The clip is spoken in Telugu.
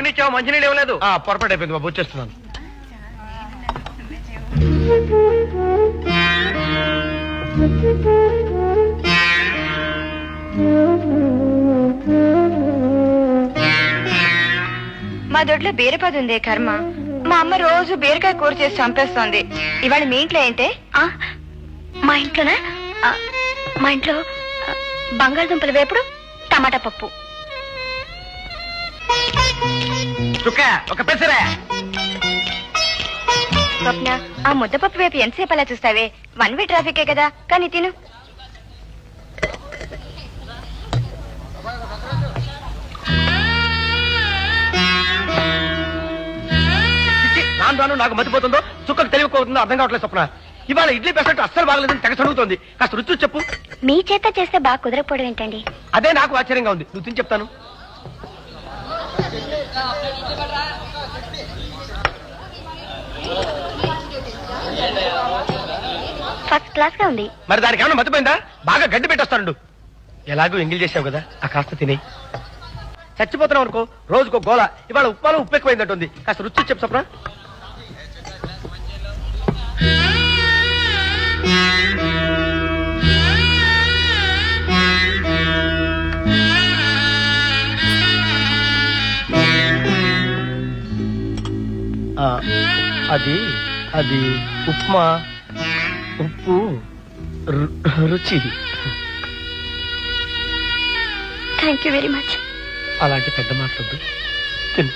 తాగుండి ఇచ్చావు, మంచినీళ్ళు ఇవ్వలేదు. పొరపాటు అయిపోయింది బాబు, వచ్చేస్తున్నాను. మా దొడ్లో బీరపది ఉంది కర్మ. మా అమ్మ రోజు బీరకాయ కూర చేసి చంపేస్తోంది. ఇవాళ మీ ఇంట్లో ఏంటే? మా ఇంట్లోనా? మా ఇంట్లో బంగాళదుంపల వేపుడు, టమాటా పప్పు. ఒక పెసరే. స్వప్న, ఆ ముద్దపప్పు వేపు ఎంతసేపు అలా చూస్తావే? వన్ వే ట్రాఫికే కదా, కానీ తిను. రాను నాకు మతిపోతుందో చుక్కకు తెలియకపోతుందో అర్థం కావట్లేదు స్వప్న. ఇవాళ ఇడ్లీ పెసరట్టు అస్సలు బాగలేదని తెగ చదువుతోంది. కాస్త రుచి చెప్పు. మీ చేత చేస్తే బాగా కుదరకపోవడం ఏంటండి? అదే నాకు ఆశ్చర్యంగా ఉంది. నువ్వు తిని చెప్తాను. ఫస్ట్ క్లాస్ గా ఉంది. మరి దానికి ఏమన్నా మతిపోయిందా? బాగా గడ్డి పెట్టేస్తాను. ఎలాగో ఎంగిల్ చేసావు కదా, ఆ కాస్త తినే. చచ్చిపోతున్నావు అనుకో, రోజుకో గోల. ఇవాళ ఉప్మాలో ఉప్పు ఎక్కువైందంటుంది. కాస్త రుచి చెప్పు స్వప్న. అది అది ఉప్మా, ఉప్పు, రుచి. Thank you very much. అలాంటి పెద్ద మాటలొద్దు. తిను.